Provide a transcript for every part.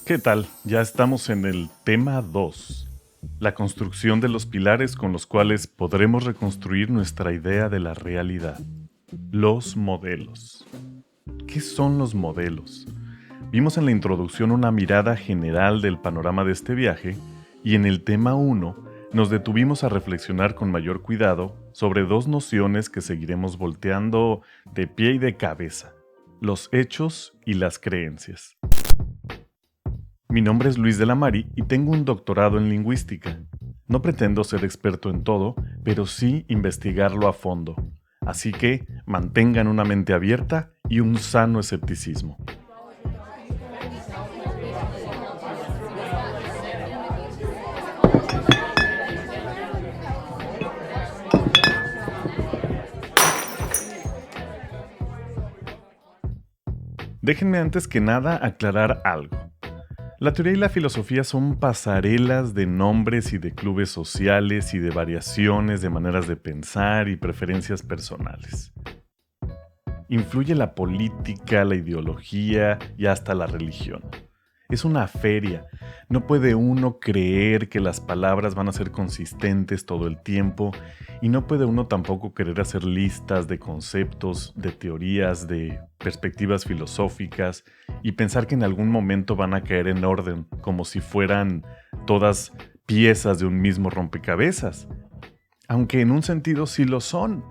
¿Qué tal? Ya estamos en el tema 2, la construcción de los pilares con los cuales podremos reconstruir nuestra idea de la realidad. Los modelos. ¿Qué son los modelos? Vimos en la introducción una mirada general del panorama de este viaje y en el tema 1 nos detuvimos a reflexionar con mayor cuidado sobre dos nociones que seguiremos volteando de pie y de cabeza: los hechos y las creencias. Mi nombre es Luis de la Mari y tengo un doctorado en lingüística. No pretendo ser experto en todo, pero sí investigarlo a fondo. Así que mantengan una mente abierta y un sano escepticismo. Déjenme antes que nada aclarar algo. La teoría y la filosofía son pasarelas de nombres y de clubes sociales y de variaciones de maneras de pensar y preferencias personales. Influye la política, la ideología y hasta la religión. Es una feria. No puede uno creer que las palabras van a ser consistentes todo el tiempo y no puede uno tampoco querer hacer listas de conceptos, de teorías, de perspectivas filosóficas y pensar que en algún momento van a caer en orden, como si fueran todas piezas de un mismo rompecabezas. Aunque en un sentido sí lo son,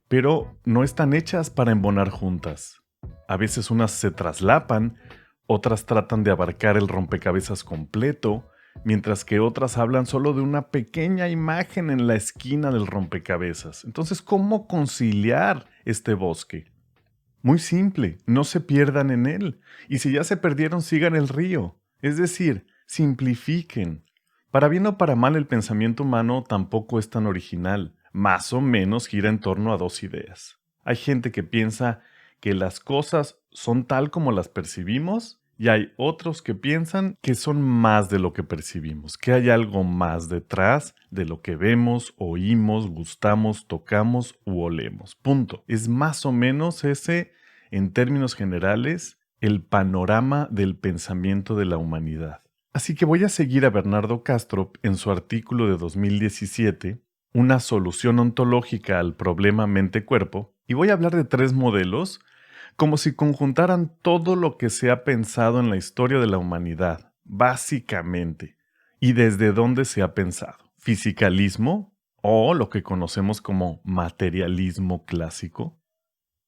pero no están hechas para embonar juntas. A veces unas se traslapan, otras tratan de abarcar el rompecabezas completo, mientras que otras hablan solo de una pequeña imagen en la esquina del rompecabezas. Entonces, ¿cómo conciliar este bosque? Muy simple, no se pierdan en él. Y si ya se perdieron, sigan el río. Es decir, simplifiquen. Para bien o para mal, el pensamiento humano tampoco es tan original. Más o menos gira en torno a dos ideas. Hay gente que piensa que las cosas son tal como las percibimos y hay otros que piensan que son más de lo que percibimos, que hay algo más detrás de lo que vemos, oímos, gustamos, tocamos u olemos. Punto. Es más o menos ese, en términos generales, el panorama del pensamiento de la humanidad. Así que voy a seguir a Bernardo Kastrup en su artículo de 2017, Una solución ontológica al problema mente-cuerpo, y voy a hablar de tres modelos como si conjuntaran todo lo que se ha pensado en la historia de la humanidad, básicamente, y desde dónde se ha pensado. Fisicalismo, o lo que conocemos como materialismo clásico,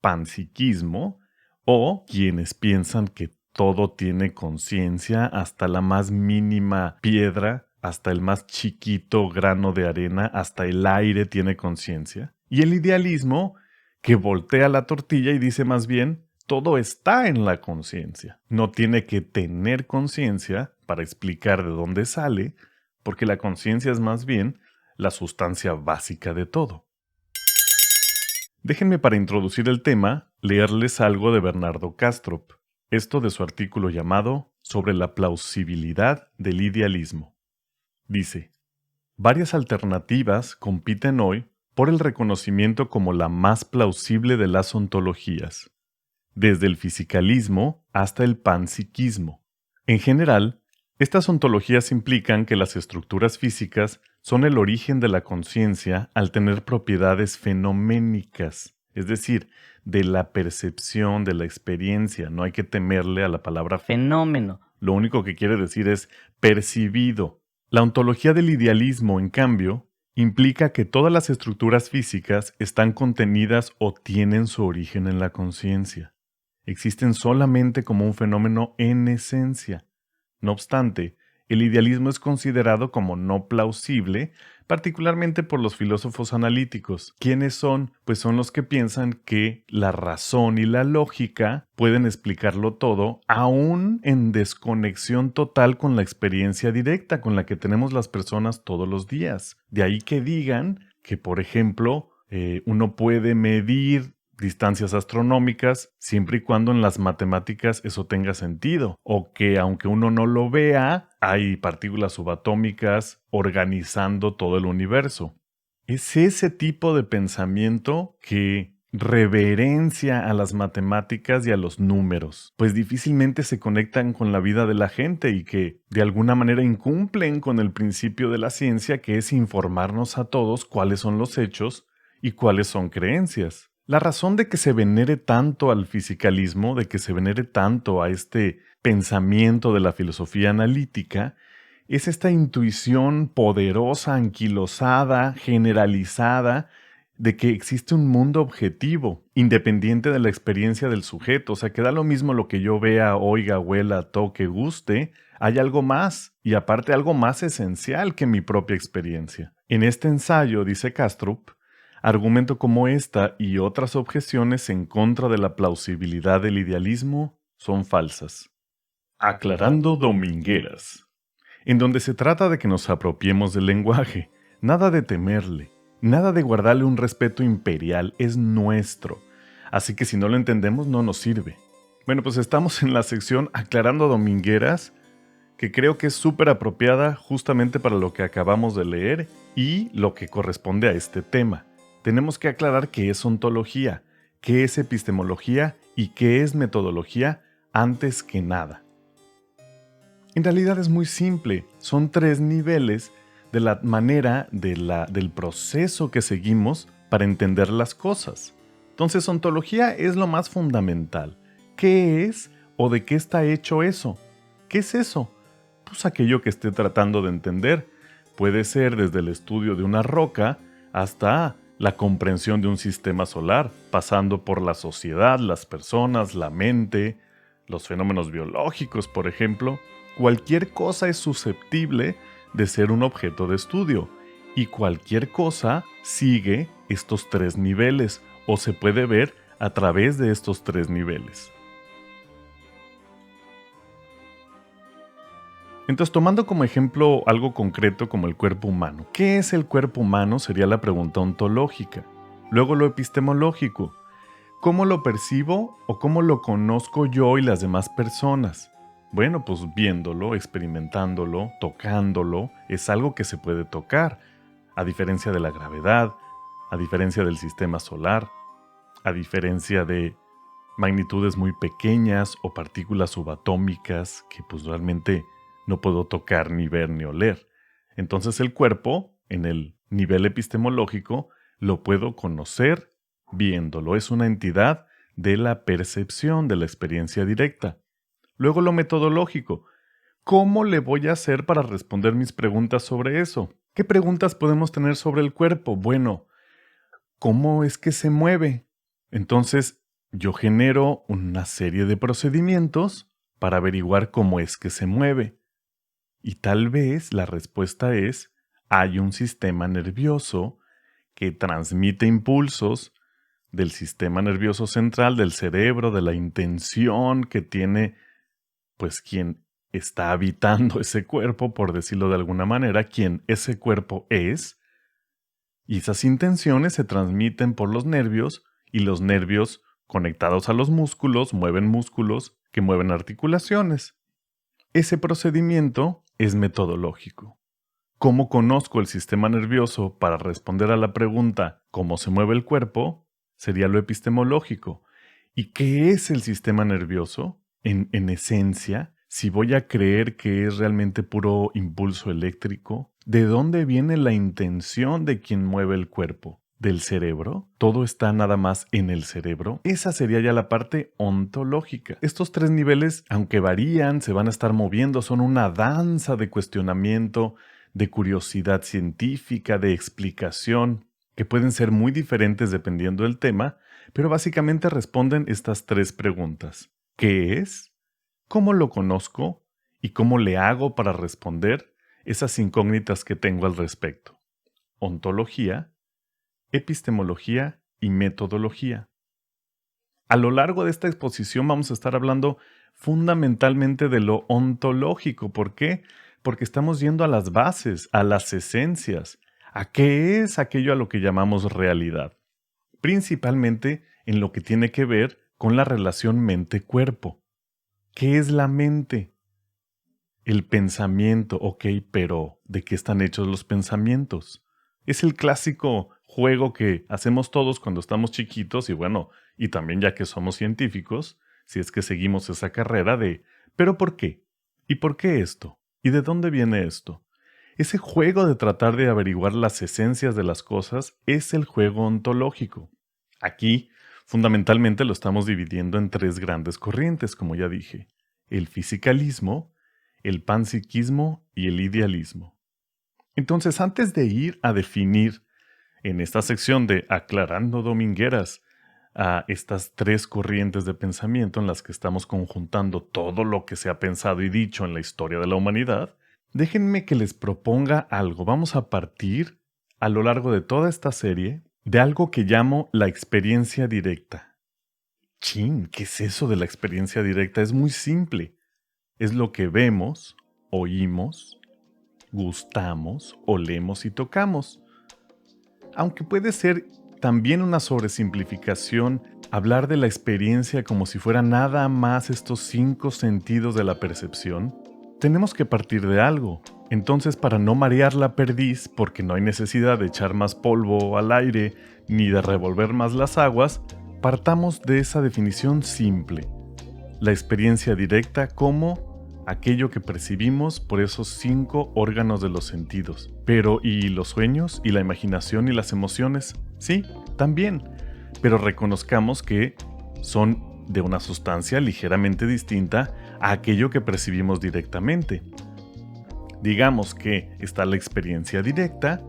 panpsiquismo, o quienes piensan que todo tiene conciencia, hasta la más mínima piedra, hasta el más chiquito grano de arena, hasta el aire tiene conciencia. Y el idealismo, que voltea la tortilla y dice más bien, todo está en la conciencia. No tiene que tener conciencia para explicar de dónde sale, porque la conciencia es más bien la sustancia básica de todo. Déjenme, para introducir el tema, leerles algo de Bernardo Kastrup, esto de su artículo llamado Sobre la plausibilidad del idealismo. Dice: varias alternativas compiten hoy por el reconocimiento como la más plausible de las ontologías, desde el fisicalismo hasta el panpsiquismo. En general, estas ontologías implican que las estructuras físicas son el origen de la conciencia al tener propiedades fenoménicas, es decir, de la percepción, de la experiencia. No hay que temerle a la palabra fenómeno. Lo único que quiere decir es percibido. La ontología del idealismo, en cambio, implica que todas las estructuras físicas están contenidas o tienen su origen en la conciencia. Existen solamente como un fenómeno en esencia. No obstante, el idealismo es considerado como no plausible, particularmente por los filósofos analíticos. ¿Quiénes son? Pues son los que piensan que la razón y la lógica pueden explicarlo todo, aún en desconexión total con la experiencia directa con la que tenemos las personas todos los días. De ahí que digan que, por ejemplo, uno puede medir distancias astronómicas siempre y cuando en las matemáticas eso tenga sentido, o que aunque uno no lo vea, hay partículas subatómicas organizando todo el universo. Es ese tipo de pensamiento que reverencia a las matemáticas y a los números, pues difícilmente se conectan con la vida de la gente y que de alguna manera incumplen con el principio de la ciencia, que es informarnos a todos cuáles son los hechos y cuáles son creencias. La razón de que se venere tanto al fisicalismo, de que se venere tanto a este pensamiento de la filosofía analítica, es esta intuición poderosa, anquilosada, generalizada, de que existe un mundo objetivo, independiente de la experiencia del sujeto. O sea, que da lo mismo lo que yo vea, oiga, huela, toque, guste. Hay algo más, y aparte algo más esencial que mi propia experiencia. En este ensayo, dice Kastrup, argumento como esta y otras objeciones en contra de la plausibilidad del idealismo son falsas. Aclarando domingueras, en donde se trata de que nos apropiemos del lenguaje, nada de temerle, nada de guardarle un respeto imperial, es nuestro, así que si no lo entendemos no nos sirve. Bueno, pues estamos en la sección Aclarando domingueras, que creo que es súper apropiada justamente para lo que acabamos de leer y lo que corresponde a este tema. Tenemos que aclarar qué es ontología, qué es epistemología y qué es metodología antes que nada. En realidad es muy simple, son 3 niveles de la manera del proceso que seguimos para entender las cosas. Entonces, ontología es lo más fundamental. ¿Qué es o de qué está hecho eso? ¿Qué es eso? Pues aquello que esté tratando de entender. Puede ser desde el estudio de una roca hasta la comprensión de un sistema solar, pasando por la sociedad, las personas, la mente, los fenómenos biológicos, por ejemplo. Cualquier cosa es susceptible de ser un objeto de estudio, y cualquier cosa sigue estos 3 niveles o se puede ver a través de estos 3 niveles. Entonces, tomando como ejemplo algo concreto como el cuerpo humano. ¿Qué es el cuerpo humano? Sería la pregunta ontológica. Luego lo epistemológico. ¿Cómo lo percibo o cómo lo conozco yo y las demás personas? Bueno, pues viéndolo, experimentándolo, tocándolo, es algo que se puede tocar, a diferencia de la gravedad, a diferencia del sistema solar, a diferencia de magnitudes muy pequeñas o partículas subatómicas que pues realmente no puedo tocar, ni ver, ni oler. Entonces el cuerpo, en el nivel epistemológico, lo puedo conocer viéndolo. Es una entidad de la percepción, de la experiencia directa. Luego lo metodológico. ¿Cómo le voy a hacer para responder mis preguntas sobre eso? ¿Qué preguntas podemos tener sobre el cuerpo? Bueno, ¿cómo es que se mueve? Entonces, yo genero una serie de procedimientos para averiguar cómo es que se mueve. Y tal vez la respuesta es, hay un sistema nervioso que transmite impulsos del sistema nervioso central, del cerebro, de la intención que tiene, pues, quien está habitando ese cuerpo, por decirlo de alguna manera, quien ese cuerpo es, y esas intenciones se transmiten por los nervios, y los nervios conectados a los músculos que mueven articulaciones. Ese procedimiento es metodológico. ¿Cómo conozco el sistema nervioso para responder a la pregunta ¿cómo se mueve el cuerpo? Sería lo epistemológico. ¿Y qué es el sistema nervioso? En esencia, si voy a creer que es realmente puro impulso eléctrico, ¿de dónde viene la intención de quien mueve el cuerpo? ¿Del cerebro? ¿Todo está nada más en el cerebro? Esa sería ya la parte ontológica. Estos 3 niveles, aunque varían, se van a estar moviendo, son una danza de cuestionamiento, de curiosidad científica, de explicación, que pueden ser muy diferentes dependiendo del tema, pero básicamente responden estas 3 preguntas. ¿Qué es? ¿Cómo lo conozco? ¿Y cómo le hago para responder esas incógnitas que tengo al respecto? Ontología, epistemología y metodología. A lo largo de esta exposición vamos a estar hablando fundamentalmente de lo ontológico. ¿Por qué? Porque estamos yendo a las bases, a las esencias, a qué es aquello a lo que llamamos realidad, principalmente en lo que tiene que ver con la relación mente-cuerpo. ¿Qué es la mente? El pensamiento, ok, pero ¿de qué están hechos los pensamientos? Es el clásico juego que hacemos todos cuando estamos chiquitos y bueno, y también ya que somos científicos, si es que seguimos esa carrera de ¿pero por qué? ¿Y por qué esto? ¿Y de dónde viene esto? Ese juego de tratar de averiguar las esencias de las cosas es el juego ontológico. Aquí, fundamentalmente lo estamos dividiendo en tres grandes corrientes, como ya dije: el fisicalismo, el panpsiquismo y el idealismo. Entonces, antes de ir a definir en esta sección de Aclarando Domingueras a estas tres corrientes de pensamiento en las que estamos conjuntando todo lo que se ha pensado y dicho en la historia de la humanidad, déjenme que les proponga algo. Vamos a partir a lo largo de toda esta serie de algo que llamo la experiencia directa. Chin, ¿qué es eso de la experiencia directa? Es muy simple. Es lo que vemos, oímos, gustamos, olemos y tocamos. Aunque puede ser también una sobresimplificación hablar de la experiencia como si fuera nada más estos 5 sentidos de la percepción, tenemos que partir de algo. Entonces, para no marear la perdiz, porque no hay necesidad de echar más polvo al aire ni de revolver más las aguas, partamos de esa definición simple. La experiencia directa como aquello que percibimos por esos 5 órganos de los sentidos. Pero, ¿y los sueños? ¿Y la imaginación y las emociones? Sí, también. Pero reconozcamos que son de una sustancia ligeramente distinta a aquello que percibimos directamente. Digamos que está la experiencia directa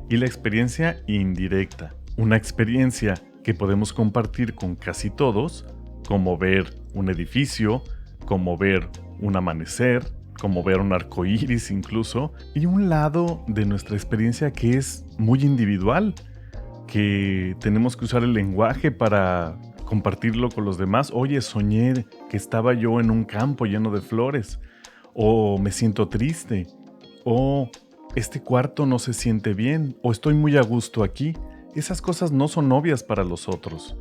y la experiencia indirecta. Una experiencia que podemos compartir con casi todos, como ver un edificio, como ver un amanecer, como ver un arco iris incluso, y un lado de nuestra experiencia que es muy individual, que tenemos que usar el lenguaje para compartirlo con los demás. Oye, soñé que estaba yo en un campo lleno de flores, o me siento triste, o este cuarto no se siente bien, o estoy muy a gusto aquí. Esas cosas no son obvias para los otros,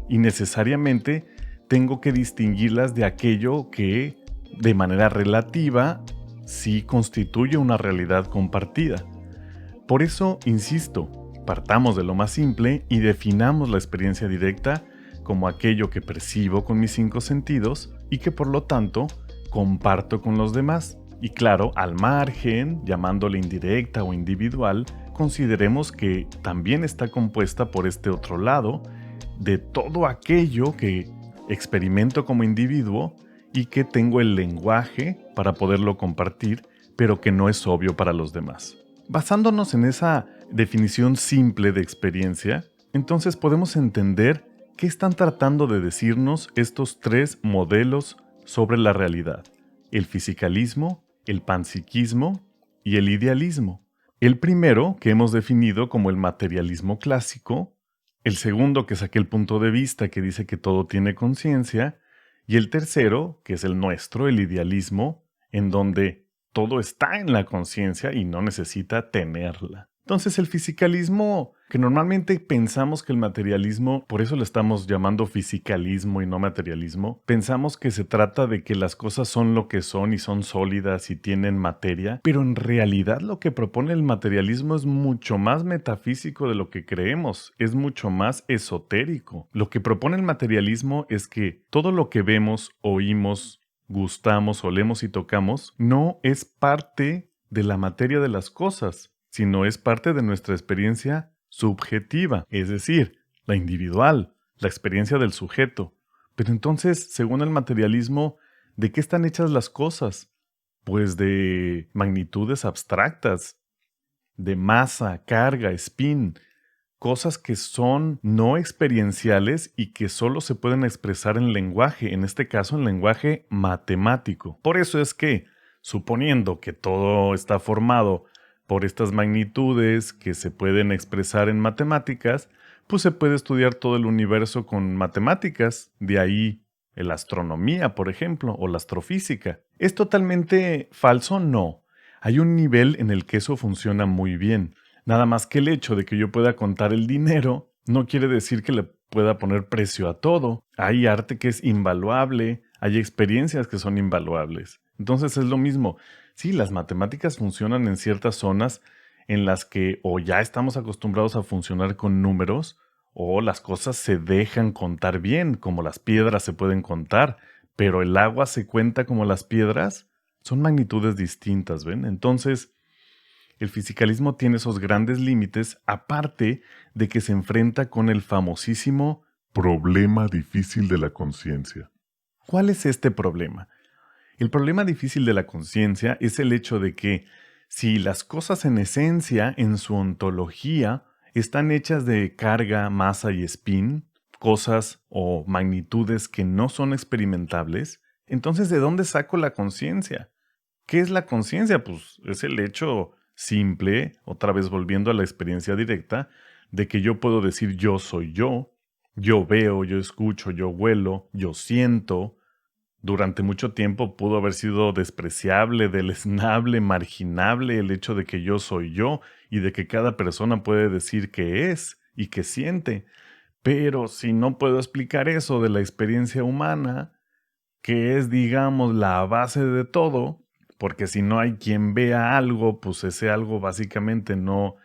y necesariamente tengo que distinguirlas de aquello que, de manera relativa, sí constituye una realidad compartida. Por eso, insisto, partamos de lo más simple y definamos la experiencia directa como aquello que percibo con mis 5 sentidos y que por lo tanto comparto con los demás. Y claro, al margen, llamándole indirecta o individual, consideremos que también está compuesta por este otro lado de todo aquello que experimento como individuo y que tengo el lenguaje para poderlo compartir, pero que no es obvio para los demás. Basándonos en esa definición simple de experiencia, entonces podemos entender qué están tratando de decirnos estos 3 modelos sobre la realidad: el fisicalismo, el panpsiquismo y el idealismo. El primero, que hemos definido como el materialismo clásico; el segundo, que saqué el punto de vista que dice que todo tiene conciencia; y el tercero, que es el nuestro, el idealismo, en donde todo está en la conciencia y no necesita tenerla. Entonces el fisicalismo, que normalmente pensamos que el materialismo, por eso le estamos llamando fisicalismo y no materialismo, pensamos que se trata de que las cosas son lo que son y son sólidas y tienen materia, pero en realidad lo que propone el materialismo es mucho más metafísico de lo que creemos, es mucho más esotérico. Lo que propone el materialismo es que todo lo que vemos, oímos, gustamos, olemos y tocamos no es parte de la materia de las cosas, sino es parte de nuestra experiencia subjetiva, es decir, la individual, la experiencia del sujeto. Pero entonces, según el materialismo, ¿de qué están hechas las cosas? Pues de magnitudes abstractas, de masa, carga, spin, cosas que son no experienciales y que solo se pueden expresar en lenguaje, en este caso en lenguaje matemático. Por eso es que, suponiendo que todo está formado por estas magnitudes que se pueden expresar en matemáticas, pues se puede estudiar todo el universo con matemáticas, de ahí la astronomía, por ejemplo, o la astrofísica. ¿Es totalmente falso? No. Hay un nivel en el que eso funciona muy bien. Nada más que el hecho de que yo pueda contar el dinero no quiere decir que le pueda poner precio a todo. Hay arte que es invaluable, hay experiencias que son invaluables. Entonces es lo mismo. Sí, las matemáticas funcionan en ciertas zonas en las que o ya estamos acostumbrados a funcionar con números o las cosas se dejan contar bien, como las piedras se pueden contar, pero el agua se cuenta como las piedras. Son magnitudes distintas, ¿ven? Entonces, el fisicalismo tiene esos grandes límites, aparte de que se enfrenta con el famosísimo Problema difícil de la conciencia. ¿cuál es este problema? El problema difícil de la conciencia es el hecho de que si las cosas en esencia, en su ontología, están hechas de carga, masa y spin, cosas o magnitudes que no son experimentables, entonces ¿de dónde saco la conciencia? ¿Qué es la conciencia? Pues es el hecho simple, otra vez volviendo a la experiencia directa, de que yo puedo decir yo soy yo veo, yo escucho, yo huelo, yo siento. Durante mucho tiempo pudo haber sido despreciable, deleznable, marginable el hecho de que yo soy yo y de que cada persona puede decir que es y que siente. Pero si no puedo explicar eso de la experiencia humana, que es, digamos, la base de todo, porque si no hay quien vea algo, pues ese algo básicamente no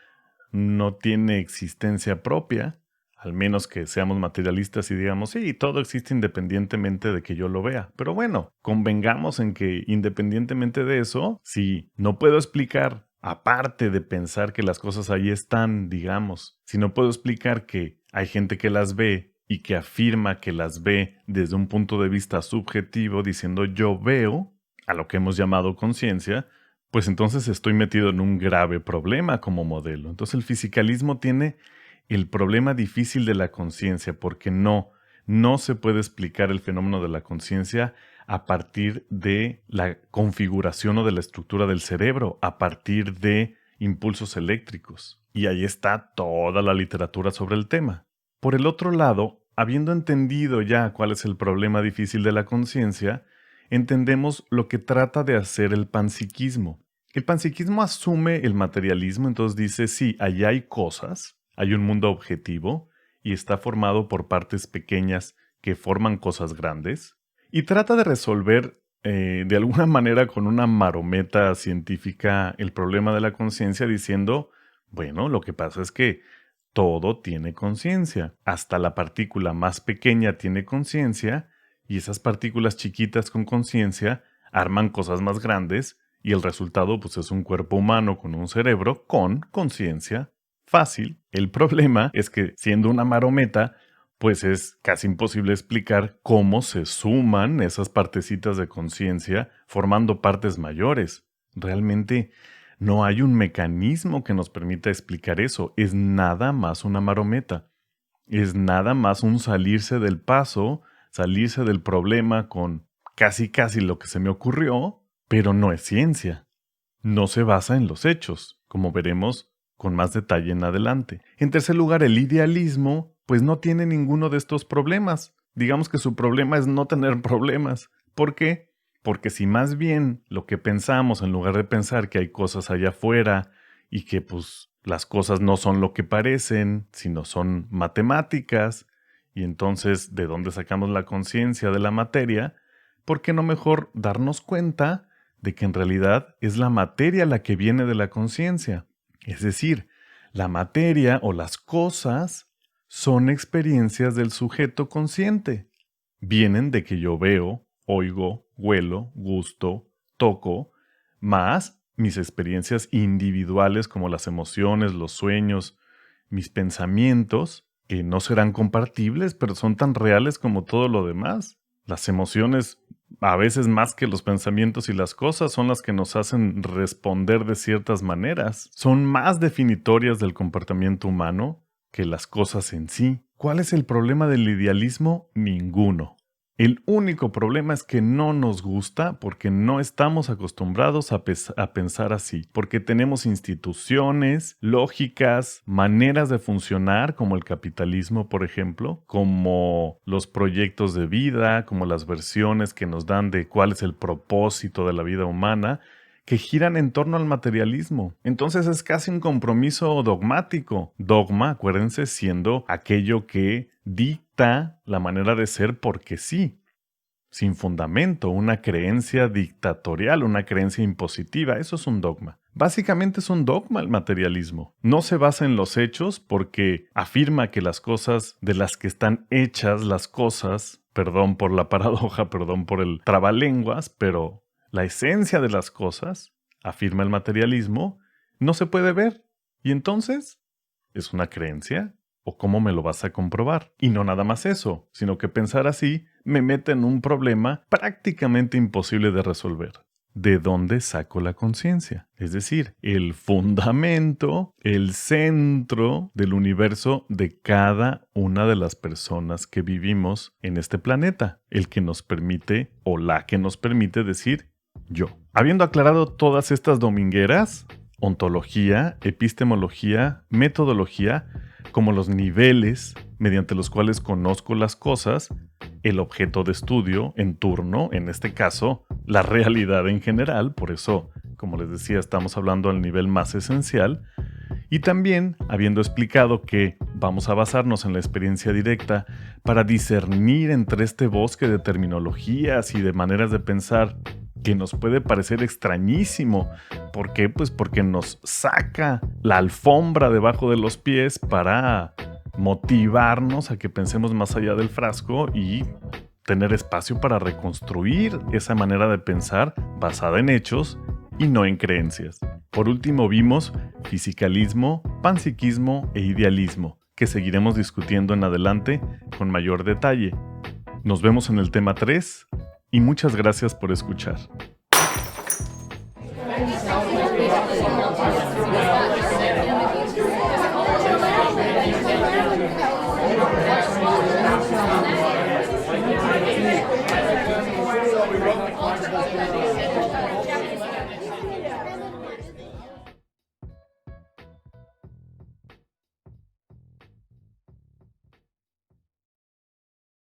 tiene existencia propia, al menos que seamos materialistas y digamos, sí, todo existe independientemente de que yo lo vea. Pero bueno, convengamos en que independientemente de eso, si no puedo explicar, aparte de pensar que las cosas ahí están, digamos, si no puedo explicar que hay gente que las ve y que afirma que las ve desde un punto de vista subjetivo, diciendo yo veo, a lo que hemos llamado conciencia, pues entonces estoy metido en un grave problema como modelo. Entonces el fisicalismo tiene el problema difícil de la conciencia porque no se puede explicar el fenómeno de la conciencia a partir de la configuración o de la estructura del cerebro, a partir de impulsos eléctricos. Y ahí está toda la literatura sobre el tema. Por el otro lado, habiendo entendido ya cuál es el problema difícil de la conciencia, entendemos lo que trata de hacer el panpsiquismo. El panpsiquismo asume el materialismo, entonces dice, sí, allá hay cosas, hay un mundo objetivo y está formado por partes pequeñas que forman cosas grandes, y trata de resolver de alguna manera con una marometa científica el problema de la conciencia diciendo, bueno, lo que pasa es que todo tiene conciencia, hasta la partícula más pequeña tiene conciencia, y esas partículas chiquitas con conciencia arman cosas más grandes y el resultado pues es un cuerpo humano con un cerebro con conciencia. Fácil. El problema es que siendo una marometa pues es casi imposible explicar cómo se suman esas partecitas de conciencia formando partes mayores. Realmente no hay un mecanismo que nos permita explicar eso. Es nada más una marometa. Es nada más un salirse del paso, salirse del problema con casi lo que se me ocurrió, pero no es ciencia. No se basa en los hechos, como veremos con más detalle en adelante. En tercer lugar, el idealismo, pues no tiene ninguno de estos problemas. Digamos que su problema es no tener problemas. ¿Por qué? Porque si más bien lo que pensamos, en lugar de pensar que hay cosas allá afuera y que pues las cosas no son lo que parecen, sino son matemáticas, y entonces ¿de dónde sacamos la conciencia de la materia? ¿Por qué no mejor darnos cuenta de que en realidad es la materia la que viene de la conciencia? Es decir, la materia o las cosas son experiencias del sujeto consciente. Vienen de que yo veo, oigo, huelo, gusto, toco, más mis experiencias individuales como las emociones, los sueños, mis pensamientos, que no serán compartibles, pero son tan reales como todo lo demás. Las emociones, a veces más que los pensamientos y las cosas, son las que nos hacen responder de ciertas maneras. Son más definitorias del comportamiento humano que las cosas en sí. ¿Cuál es el problema del idealismo? Ninguno. El único problema es que no nos gusta porque no estamos acostumbrados a pensar así, porque tenemos instituciones, lógicas, maneras de funcionar, como el capitalismo, por ejemplo, como los proyectos de vida, como las versiones que nos dan de cuál es el propósito de la vida humana, que giran en torno al materialismo. Entonces es casi un compromiso dogmático. Dogma, acuérdense, siendo aquello que dicta la manera de ser porque sí, sin fundamento, una creencia dictatorial, una creencia impositiva. Eso es un dogma. Básicamente es un dogma el materialismo. No se basa en los hechos porque afirma que las cosas de las que están hechas las cosas, perdón por la paradoja, perdón por el trabalenguas, pero la esencia de las cosas, afirma el materialismo, no se puede ver. Y entonces, ¿es una creencia? ¿O cómo me lo vas a comprobar? Y no nada más eso, sino que pensar así me mete en un problema prácticamente imposible de resolver. ¿De dónde saco la conciencia? Es decir, el fundamento, el centro del universo de cada una de las personas que vivimos en este planeta, el que nos permite o la que nos permite decir yo. Habiendo aclarado todas estas domingueras, ontología, epistemología, metodología, como los niveles mediante los cuales conozco las cosas, el objeto de estudio en turno, en este caso, la realidad en general, por eso, como les decía, estamos hablando al nivel más esencial, y también habiendo explicado que vamos a basarnos en la experiencia directa para discernir entre este bosque de terminologías y de maneras de pensar que nos puede parecer extrañísimo. ¿Por qué? Pues porque nos saca la alfombra debajo de los pies para motivarnos a que pensemos más allá del frasco y tener espacio para reconstruir esa manera de pensar basada en hechos y no en creencias. Por último vimos fisicalismo, panpsiquismo e idealismo, que seguiremos discutiendo en adelante con mayor detalle. Nos vemos en el tema 3 y muchas gracias por escuchar.